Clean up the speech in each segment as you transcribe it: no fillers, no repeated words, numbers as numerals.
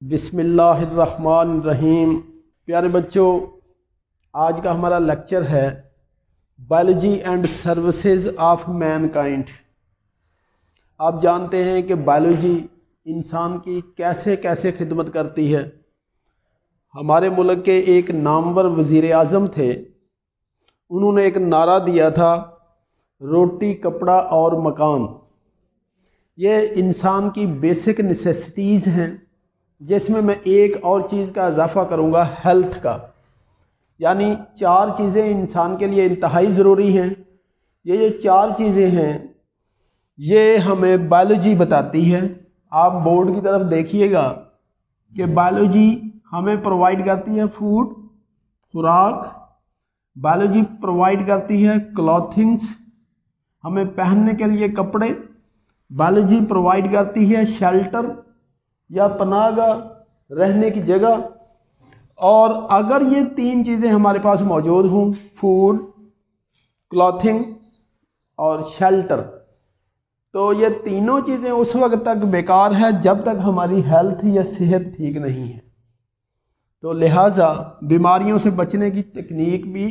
बिस्मिल्लाहिर्रहमानिर्रहीम। प्यारे बच्चों, आज का हमारा लेक्चर है biology and services of Mankind. आप जानते हैं कि बायोलॉजी इंसान की कैसे कैसे खिदमत करती है। हमारे मुल्क के एक नामवर वज़ीर आज़म थे, उन्होंने एक नारा दिया था, रोटी कपड़ा और मकान। ये इंसान की बेसिक नेसेसिटीज़ हैं, जिसमें मैं एक और चीज़ का इजाफा करूँगा, हेल्थ का। यानी चार चीज़ें इंसान के लिए इंतहाई ज़रूरी हैं। ये जो चार चीज़ें हैं ये हमें बायोलॉजी बताती है। आप बोर्ड की तरफ देखिएगा कि बायोलॉजी हमें प्रोवाइड करती है फूड, खुराक। बायोलॉजी प्रोवाइड करती है क्लॉथिंग्स, हमें पहनने के लिए कपड़े। बायोलॉजी प्रोवाइड करती है शेल्टर या पनाहगाह, रहने की जगह। और अगर ये तीन चीज़ें हमारे पास मौजूद हों, फूड, क्लॉथिंग और शेल्टर, तो ये तीनों चीज़ें उस वक्त तक बेकार है जब तक हमारी हेल्थ या सेहत ठीक नहीं है। तो लिहाजा बीमारियों से बचने की टेक्निक भी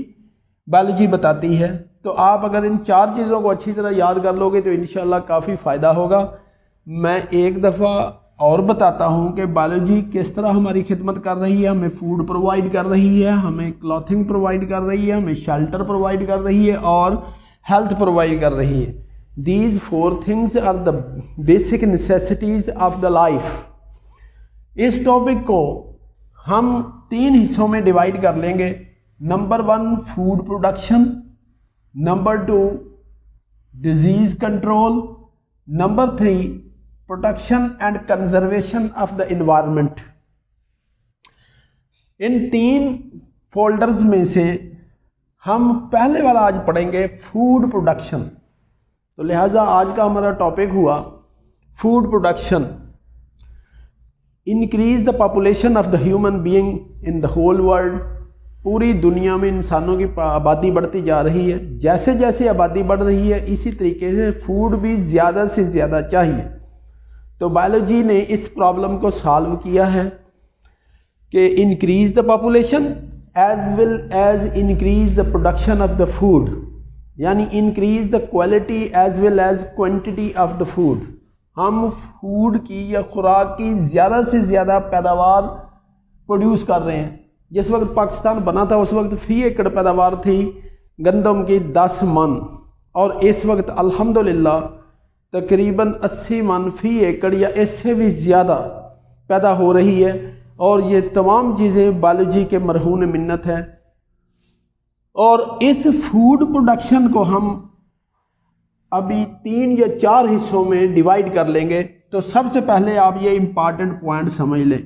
बायोलॉजी बताती है। तो आप अगर इन चार चीज़ों को अच्छी तरह याद कर लोगे तो इंशाल्लाह काफ़ी फ़ायदा होगा। मैं एक दफ़ा और बताता हूँ कि बायोलॉजी किस तरह हमारी खिदमत कर रही है। हमें फूड प्रोवाइड कर रही है, हमें क्लॉथिंग प्रोवाइड कर रही है, हमें शेल्टर प्रोवाइड कर रही है और हेल्थ प्रोवाइड कर रही है। These four things are the basic necessities of the life. इस टॉपिक को हम तीन हिस्सों में डिवाइड कर लेंगे। Number 1 food production, number 2 disease control, number 3 protection and conservation of the environment. इन तीन फोल्डर्स में से हम पहले वाला आज पढ़ेंगे फूड प्रोडक्शन। तो लिहाजा आज का हमारा टॉपिक हुआ food production. Increase the population of the human being in the whole world. पूरी दुनिया में इंसानों की आबादी बढ़ती जा रही है। जैसे जैसे आबादी बढ़ रही है इसी तरीके से फूड भी ज़्यादा से ज़्यादा चाहिए। तो बायोलॉजी ने इस प्रॉब्लम को सॉल्व किया है कि increase the population as well as increase the production of the food, यानी increase the quality as well as quantity of the food. हम फूड की या खुराक की ज़्यादा से ज़्यादा पैदावार प्रोड्यूस कर रहे हैं। जिस वक्त पाकिस्तान बना था उस वक्त फी एकड़ पैदावार थी गंदम की 10 मन, और इस वक्त अल्हम्दुलिल्लाह तकरीबन 80 मन फी एकड़ या इससे भी ज़्यादा पैदा हो रही है। और ये तमाम चीज़ें बायोलॉजी के मरहून मिन्नत है। और इस फूड प्रोडक्शन को हम अभी 3 या 4 हिस्सों में डिवाइड कर लेंगे। तो सबसे पहले आप ये इंपॉर्टेंट पॉइंट समझ लें।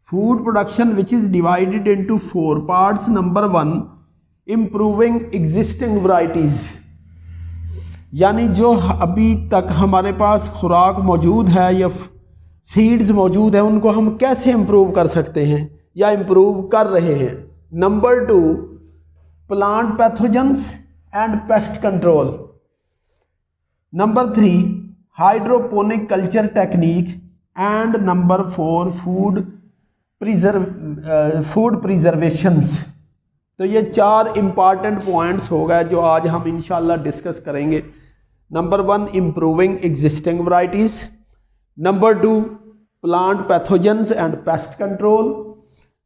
Food production which is divided into 4 parts. Number 1 improving existing varieties, यानी जो अभी तक हमारे पास खुराक मौजूद है या सीड्स मौजूद है उनको हम कैसे इम्प्रूव कर सकते हैं या इम्प्रूव कर रहे हैं। Number 2 plant pathogens and pest control. Number 3 hydroponic culture technique and number 4 food preservations. तो ये 4 इंपॉर्टेंट पॉइंट्स हो गए जो आज हम इंशाल्लाह डिस्कस करेंगे। Number 1 improving existing varieties, number 2 plant pathogens and pest control,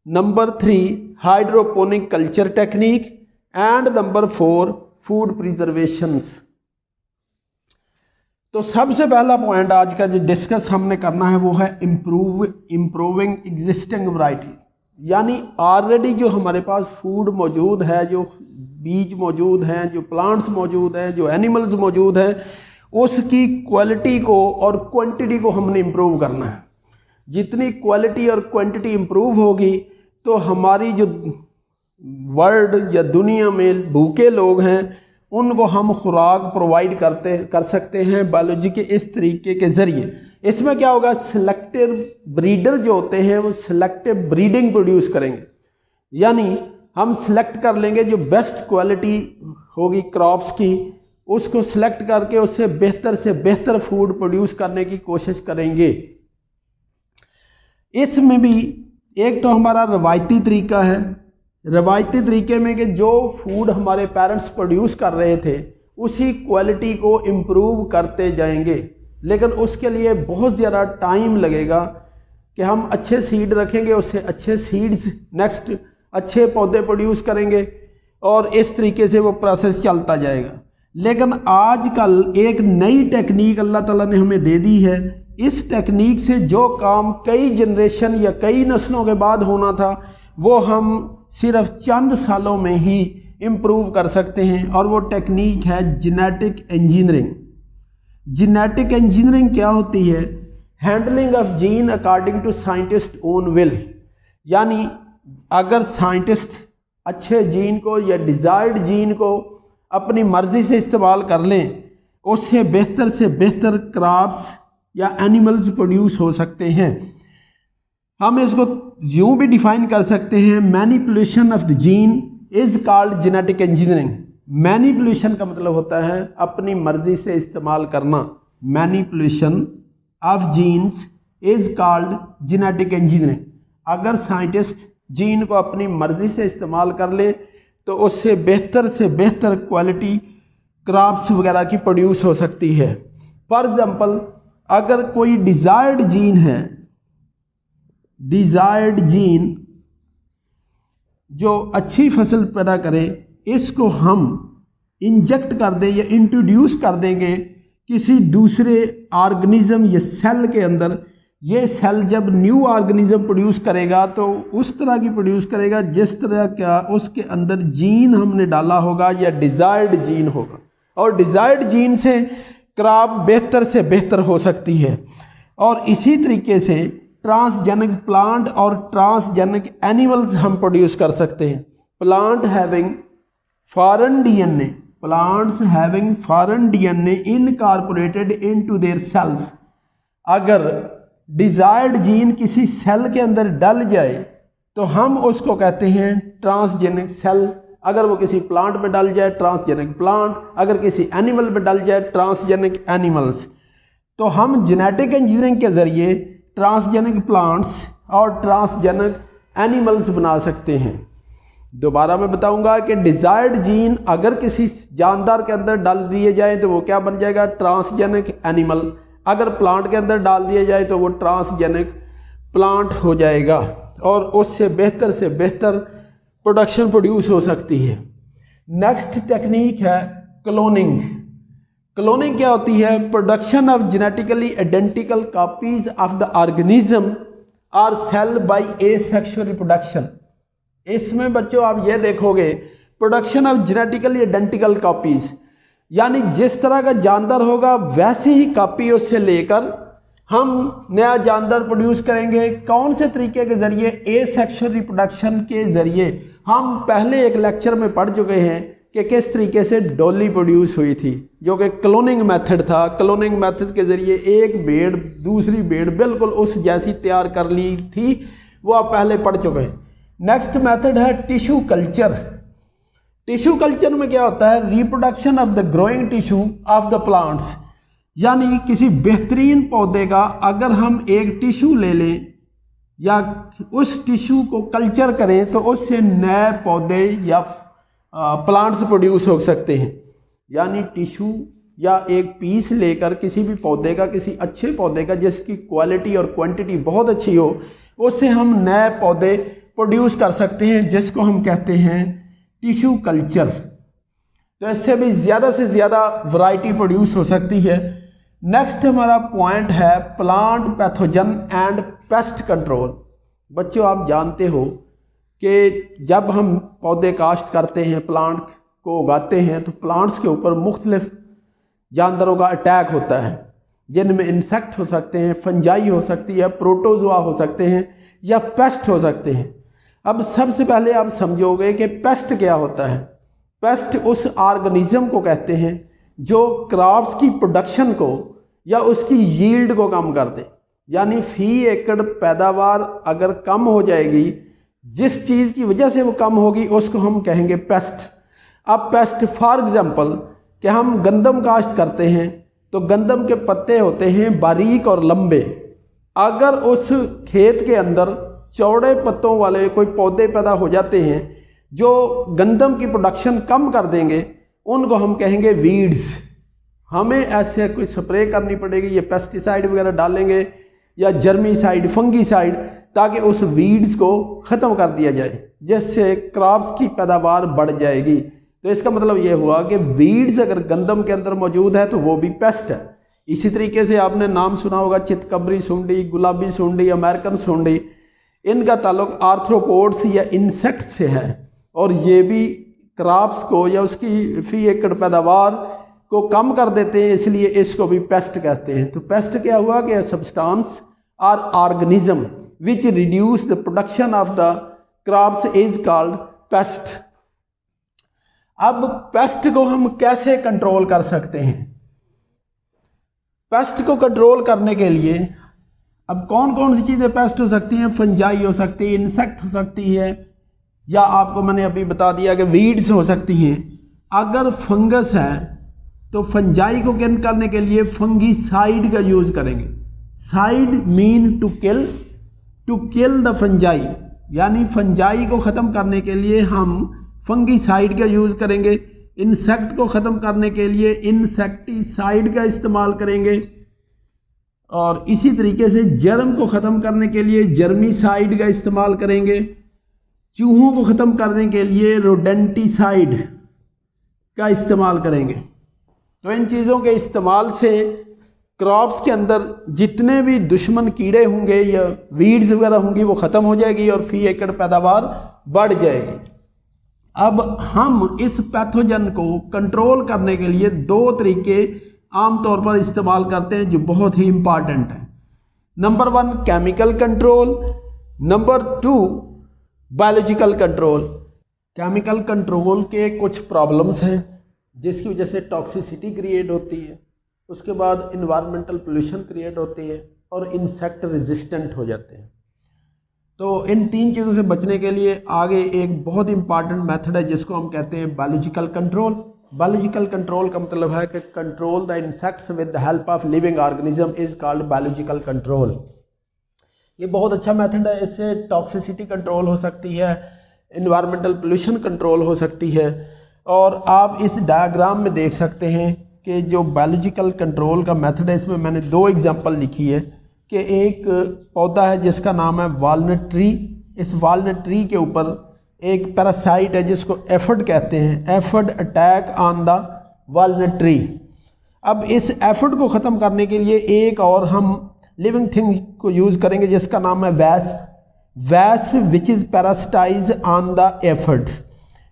number 3 hydroponic culture technique and number 4 food preservations. तो सबसे पहला पॉइंट आज का जो डिस्कस हमने करना है वो है इम्प्रूविंग एग्जिस्टिंग वैरायटी। यानी ऑलरेडी जो हमारे पास फूड मौजूद है, जो बीज मौजूद हैं, जो प्लांट्स मौजूद हैं, जो एनिमल्स मौजूद हैं, उसकी क्वालिटी को और क्वांटिटी को हमने इम्प्रूव करना है। जितनी क्वालिटी और क्वांटिटी इम्प्रूव होगी तो हमारी जो वर्ल्ड या दुनिया में भूखे लोग हैं उनको हम खुराक प्रोवाइड कर सकते हैं बायोलॉजी के इस तरीके के ज़रिए। इसमें क्या होगा, सिलेक्टिव ब्रीडर जो होते हैं वो सिलेक्टिव ब्रीडिंग प्रोड्यूस करेंगे। यानी हम सिलेक्ट कर लेंगे जो बेस्ट क्वालिटी होगी क्रॉप्स की, उसको सिलेक्ट करके उससे बेहतर फूड प्रोड्यूस करने की कोशिश करेंगे। इसमें भी एक तो हमारा रवायती तरीका है, रवायती तरीके में कि जो फूड हमारे पेरेंट्स प्रोड्यूस कर रहे थे उसी क्वालिटी को इम्प्रूव करते जाएंगे, लेकिन उसके लिए बहुत ज़्यादा टाइम लगेगा कि हम अच्छे सीड रखेंगे, उससे अच्छे सीड्स नेक्स्ट अच्छे पौधे प्रोड्यूस करेंगे और इस तरीके से वो प्रोसेस चलता जाएगा। लेकिन आजकल एक नई टेक्निक अल्लाह ताला ने हमें दे दी है। इस टेक्निक से जो काम कई जनरेशन या कई नस्लों के बाद होना था वो हम सिर्फ चंद सालों में ही इम्प्रूव कर सकते हैं, और वो टेक्निक है जेनेटिक इंजीनियरिंग। जेनेटिक इंजीनियरिंग क्या होती है? Handling of gene according to scientist own will, यानी अगर साइंटिस्ट अच्छे जीन को या डिजायर्ड जीन को अपनी मर्जी से इस्तेमाल कर लें, उससे बेहतर क्रॉप्स या एनिमल्स प्रोड्यूस हो सकते हैं। हम इसको यूं भी डिफाइन कर सकते हैं, manipulation of the gene is called genetic engineering. Manipulation का मतलब होता है अपनी मर्जी से इस्तेमाल करना। Manipulation of genes is called genetic engineering. अगर साइंटिस्ट जीन को अपनी मर्जी से इस्तेमाल कर ले तो उससे बेहतर क्वालिटी क्रॉप्स वगैरह की प्रोड्यूस हो सकती है। फॉर एग्जांपल, अगर कोई डिजायर्ड जीन है, डिजायर्ड जीन जो अच्छी फसल पैदा करे, इसको हम इंजेक्ट कर दें या इंट्रोड्यूस कर देंगे किसी दूसरे ऑर्गेनिज्म या सेल के अंदर। ये सेल जब न्यू ऑर्गेनिज्म प्रोड्यूस करेगा तो उस तरह की प्रोड्यूस करेगा जिस तरह का उसके अंदर जीन हमने डाला होगा या डिजायर्ड जीन होगा, और डिजायर्ड जीन से क्रॉप बेहतर से बेहतर हो सकती है। और इसी तरीके से ट्रांसजेनिक प्लांट और ट्रांसजेनिक एनिमल्स हम प्रोड्यूस कर सकते हैं। Plant having foreign DNA, plants having foreign DNA incorporated into their cells. अगर डिजायर्ड जीन किसी सेल के अंदर डल जाए तो हम उसको कहते हैं ट्रांसजेनिक सेल। अगर वो किसी प्लांट में डल जाए ट्रांसजेनिक प्लांट, अगर किसी एनिमल में डल जाए ट्रांसजेनिक एनिमल्स। तो हम जेनेटिक इंजीनियरिंग के जरिए ट्रांसजेनिक प्लांट्स और ट्रांसजेनिक एनिमल्स बना सकते हैं। दोबारा मैं बताऊंगा कि डिजायर्ड जीन अगर किसी जानदार के अंदर डाल दिए जाए तो वो क्या बन जाएगा? Transgenic animal. अगर प्लांट के अंदर डाल दिया जाए तो वो ट्रांसजेनिक प्लांट हो जाएगा, और उससे बेहतर प्रोडक्शन प्रोड्यूस हो सकती है। नेक्स्ट टेक्निक है क्लोनिंग। क्लोनिंग क्या होती है? Production of genetically identical copies of the organism और सेल बाय एसेक्सुअल रिप्रोडक्शन। इसमें बच्चों आप ये देखोगे, production of genetically identical copies, यानी जिस तरह का जानदार होगा वैसे ही कॉपी उससे लेकर हम नया जानदार प्रोड्यूस करेंगे। कौन से तरीके के जरिए? एसेक्सुअल रिप्रोडक्शन के जरिए। हम पहले एक लेक्चर में पढ़ चुके हैं कि किस तरीके से डॉली प्रोड्यूस हुई थी, जो कि क्लोनिंग मेथड था। क्लोनिंग मेथड के जरिए एक भेड़ दूसरी भेड़ बिल्कुल उस जैसी तैयार कर ली थी, वो आप पहले पढ़ चुके हैं। नेक्स्ट मेथड है टिश्यू कल्चर। टिश्यू कल्चर में क्या होता है? Reproduction of the growing tissue of the plants, यानी किसी बेहतरीन पौधे का अगर हम एक टिश्यू ले लें या उस टिश्यू को कल्चर करें तो उससे नए पौधे या प्लांट्स प्रोड्यूस हो सकते हैं। यानी टिश्यू या एक पीस लेकर किसी भी पौधे का, किसी अच्छे पौधे का जिसकी क्वालिटी और क्वांटिटी बहुत अच्छी हो, उससे हम नए पौधे प्रोड्यूस कर सकते हैं, जिसको हम कहते हैं टिश्यू कल्चर। तो इससे भी ज़्यादा से ज़्यादा वैरायटी प्रोड्यूस हो सकती है। नेक्स्ट हमारा पॉइंट है plant pathogen and pest control. बच्चों आप जानते हो कि जब हम पौधे काश्त करते हैं, प्लांट को उगाते हैं, तो प्लांट्स के ऊपर मुख्तलिफ जानदारों का अटैक होता है, जिनमें इंसेक्ट हो सकते हैं, फंजाई हो सकती है, प्रोटोजोआ हो सकते हैं या पेस्ट हो सकते हैं। अब सबसे पहले आप समझोगे कि पेस्ट क्या होता है। पेस्ट उस ऑर्गेनिज्म को कहते हैं जो क्रॉप्स की प्रोडक्शन को या उसकी यील्ड को कम कर दे, यानी फी एकड़ पैदावार अगर कम हो जाएगी, जिस चीज़ की वजह से वो कम होगी उसको हम कहेंगे पेस्ट। अब पेस्ट फॉर एग्जांपल कि हम गंदम काश्त करते हैं तो गंदम के पत्ते होते हैं बारीक और लंबे। अगर उस खेत के अंदर चौड़े पत्तों वाले कोई पौधे पैदा हो जाते हैं जो गंदम की प्रोडक्शन कम कर देंगे, उनको हम कहेंगे वीड्स। हमें ऐसे कोई स्प्रे करनी पड़ेगी, ये पेस्टिसाइड वगैरह डालेंगे या जर्मीसाइड, फंगीसाइड, ताकि उस वीड्स को ख़त्म कर दिया जाए, जिससे क्रॉप्स की पैदावार बढ़ जाएगी। तो इसका मतलब ये हुआ कि वीड्स अगर गंदम के अंदर मौजूद है तो वो भी पेस्ट है। इसी तरीके से आपने नाम सुना होगा चितकबरी सुंडी, गुलाबी सुंडी, अमेरिकन सुंडी। इनका ताल्लुक आर्थ्रोपोड्स या इंसेक्ट से है और ये भी क्रॉप्स को या उसकी फी एकड़ पैदावार को कम कर देते हैं, इसलिए इसको भी पेस्ट कहते हैं। तो पेस्ट क्या हुआ कि सब्सटेंस और organism which reduce the production of the crops is called paste. अब पेस्ट को हम कैसे कंट्रोल कर सकते हैं? पेस्ट को कंट्रोल करने के लिए अब कौन कौन सी चीज़ें पेस्ट हो सकती हैं? फंजाई हो सकती है, इंसेक्ट हो सकती है, या आपको मैंने अभी बता दिया कि वीड्स हो सकती हैं। अगर फंगस है तो फंजाई को किल करने के लिए फंगीसाइड का यूज करेंगे। Side mean to kill the fungi, यानी फंजाई को ख़त्म करने के लिए हम फंगीसाइड का यूज़ करेंगे। इंसेक्ट को ख़त्म करने के लिए इंसेक्टिसाइड का इस्तेमाल करेंगे और इसी तरीके से जर्म को ख़त्म करने के लिए जर्मीसाइड का इस्तेमाल करेंगे। चूहों को ख़त्म करने के लिए रोडेंटिसाइड का इस्तेमाल करेंगे। तो इन चीज़ों के इस्तेमाल से क्रॉप्स के अंदर जितने भी दुश्मन कीड़े होंगे या वीड्स वगैरह होंगी वो ख़त्म हो जाएगी और फी एकड़ पैदावार बढ़ जाएगी। अब हम इस पैथोजन को कंट्रोल करने के लिए दो तरीके आमतौर पर इस्तेमाल करते हैं जो बहुत ही इंपॉर्टेंट है। Number 1 chemical control, number 2 biological control. Chemical control के कुछ प्रॉब्लम्स हैं जिसकी वजह से टॉक्सिसिटी क्रिएट होती है, उसके बाद इन्वायरमेंटल पोल्यूशन क्रिएट होती है और इंसेक्ट रेजिस्टेंट हो जाते हैं। तो इन तीन चीज़ों से बचने के लिए आगे एक बहुत इंपॉर्टेंट मेथड है जिसको हम कहते हैं बायोलॉजिकल कंट्रोल। बायोलॉजिकल कंट्रोल का मतलब है कि control the insects with the help of living organism is called biological control. ये बहुत अच्छा मेथड है, इससे टॉक्सिसिटी कंट्रोल हो सकती है, इन्वायरमेंटल पोल्यूशन कंट्रोल हो सकती है। और आप इस डायग्राम में देख सकते हैं कि जो बायोलॉजिकल कंट्रोल का मेथड है इसमें मैंने दो एग्जांपल लिखी है कि एक पौधा है जिसका नाम है वालनट ट्री। इस वालनट ट्री के ऊपर एक पैरासाइट है जिसको एफिड कहते हैं। Aphid attack on the walnut tree. अब इस एफिड को ख़त्म करने के लिए एक और हम लिविंग थिंग को यूज़ करेंगे जिसका नाम है wasp which is parasitise on the aphid.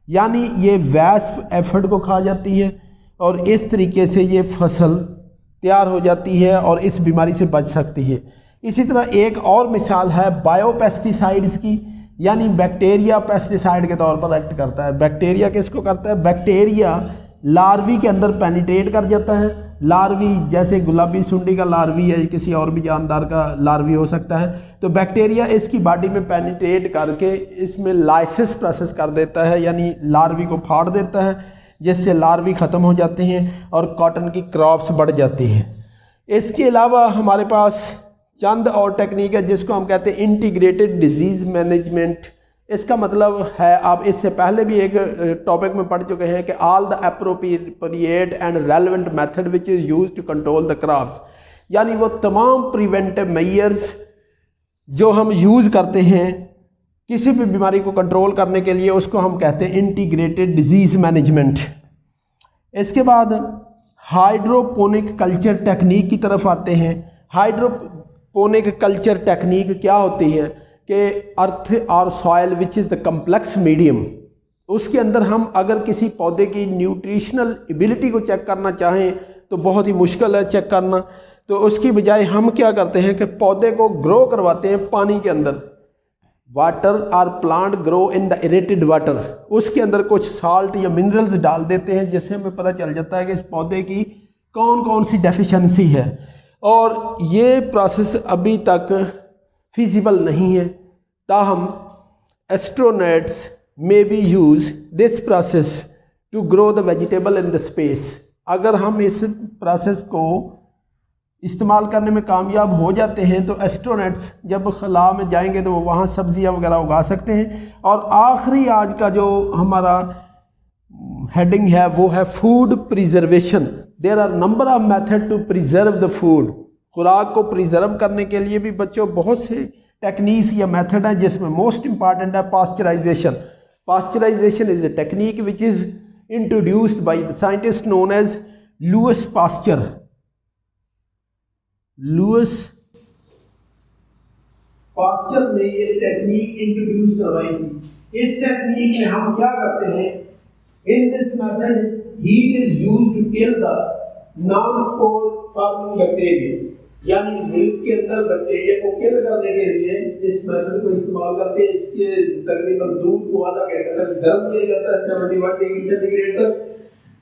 यानी ये वैस्प एफिड को खा जाती है और इस तरीके से ये फसल तैयार हो जाती है और इस बीमारी से बच सकती है। इसी तरह एक और मिसाल है बायोपेस्टिसाइड्स की, यानी बैक्टीरिया पेस्टिसाइड के तौर पर एक्ट करता है। बैक्टीरिया किसको करता है? बैक्टीरिया लार्वी के अंदर पेनिट्रेट कर जाता है। लार्वी जैसे गुलाबी सुंडी का लार्वी है, किसी और भी जानदार का लार्वी हो सकता है। तो बैक्टीरिया इसकी बॉडी में पेनिट्रेट करके इसमें लाइसिस प्रोसेस कर देता है, यानी लार्वी को फाड़ देता है, जिससे लार्वी ख़त्म हो जाते हैं और कॉटन की क्रॉप्स बढ़ जाती हैं। इसके अलावा हमारे पास चंद और टेक्निक है जिसको हम कहते हैं इंटीग्रेटेड डिजीज़ मैनेजमेंट। इसका मतलब है, आप इससे पहले भी एक टॉपिक में पढ़ चुके हैं कि all the appropriate and relevant method which is use to control the crops, यानी वो तमाम प्रिवेंटिव मेजर्स जो हम यूज़ करते हैं किसी भी बीमारी को कंट्रोल करने के लिए, उसको हम कहते हैं इंटीग्रेटेड डिजीज़ मैनेजमेंट। इसके बाद हाइड्रोपोनिक कल्चर टेक्निक की तरफ आते हैं। हाइड्रोपोनिक कल्चर टेक्निक क्या होती है कि अर्थ और soil which is the complex medium, उसके अंदर हम अगर किसी पौधे की न्यूट्रिशनल एबिलिटी को चेक करना चाहें तो बहुत ही मुश्किल है चेक करना। तो उसकी बजाय हम क्या करते हैं कि पौधे को ग्रो करवाते हैं पानी के अंदर। वाटर और plant grow in the aerated water, उसके अंदर कुछ साल्ट या मिनरल्स डाल देते हैं जिससे हमें पता चल जाता है कि इस पौधे की कौन कौन सी डेफिशिएंसी है। और ये प्रोसेस अभी तक फिजिबल नहीं है, ताहम astronauts may be use this process to grow the vegetable in the space. अगर हम इस प्रोसेस को इस्तेमाल करने में कामयाब हो जाते हैं तो एस्ट्रोनट्स जब खला में जाएंगे तो वो वहाँ सब्जियाँ वगैरह उगा सकते हैं। और आखिरी आज का जो हमारा हेडिंग है वो है food preservation. There are number of method to preserve the food. खुराक को प्रिजर्व करने के लिए भी बच्चों बहुत से टेक्निक्स या मेथड हैं, जिसमें मोस्ट इंपॉर्टेंट है pasteurization. Pasteurization is a technique which is introduced by the scientist known as Louis Pasteur। Louis Pasteur ने ये टेक्निक इंट्रोड्यूस करवाई थी। इस टेक्निक में हम क्या करते हैं, in this method heat is used to kill the non spore forming bacteria, यानी मिल्क के अंदर बैक्टीरिया को किल करने के लिए इस मेथड को इस्तेमाल करते हैं। इसके तकरीबन दूध को आधा घंटे तक गर्म किया जाता है 71 डिग्री सेंटीग्रेड तक,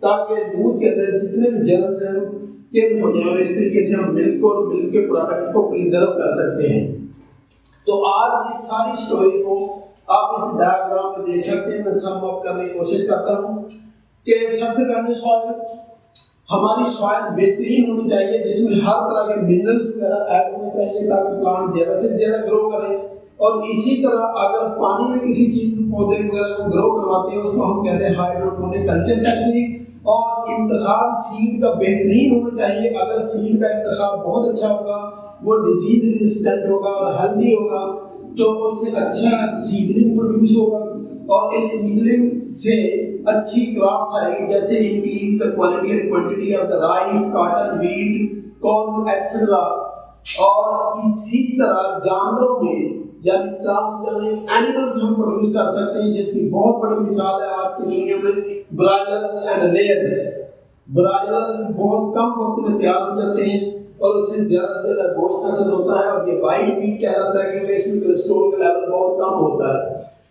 ताकि दूध के अंदर जितने भी जर्म्स हैं किल हो जाए। इस तरीके से हम मिल्क और मिल्क के प्रोडक्ट को प्रिजर्व कर सकते हैं। तो आज इस सारी स्टोरी को आप इस डायग्राम में देख सकते हैं। मैं सम अप करने की कोशिश करता हूं कि सबसे पहले सॉइल, हमारी सॉइल बेहतरीन होनी चाहिए, जिसमें हर तरह के मिनरल्स वगैरह ऐड होने चाहिए ताकि प्लांट ज्यादा से ज्यादा ग्रो करें। और इसी तरह अगर पानी में किसी चीज पौधे वगैरह को ग्रो करवाते हैं उसको हम कहते हैं हाइड्रोपोनिक कल्चर टेक्निक। और इंतखाब सीड का बेहतरीन होना चाहिए। अगर सीड का इंतखाब बहुत अच्छा होगा, वो डिजीज रेजिस्टेंट होगा और हेल्दी होगा, तो उससे अच्छा सीडलिंग प्रोड्यूस होगा और इस सीडलिंग से अच्छी क्रॉप्स आएगी, जैसे increase the quality and quantity of the rice, cotton, wheat, corn etcetera. और इसी तरह जानवरों में यानी ट्रांसजेनिक एनिमल्स हम प्रोड्यूस कर सकते हैं, जिसकी बहुत बड़ी मिसाल है आज की दुनिया में ब्रायलर्स एंड लेयर्स। ब्रायलर्स बहुत कम वक्त में तैयार हो जाते हैं और उससे ज्यादा से ज्यादा गोश्त हासिल होता है। और ये वाइट मीट कहलाता है कि इसमें कोलेस्ट्रॉल का लेवल बहुत कम होता है।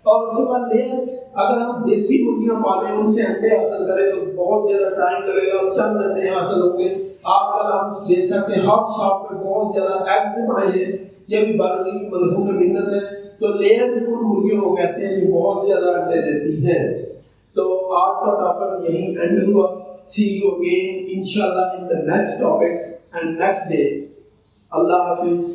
और उसके बाद लेयर्स, अगर हम देसी मुर्गियां पालें, उनसे अंडे हासिल करें तो बहुत ज्यादा टाइम लगेगा और चंद अंडे हासिल होंगे। आजकल हम देख सकते हैं हॉट शॉप में बहुत ज्यादा एग्स पड़े हैं, ये भी बायोलॉजी की मजहूर में बिजनेस है। तो लेयर्स उन मुर्गियों को कहते हैं जो बहुत ज्यादा अंडे देती हैं। तो आज का टॉपिक यही एंड हुआ। See you again inshallah in the next topic and next day. Allah Hafiz.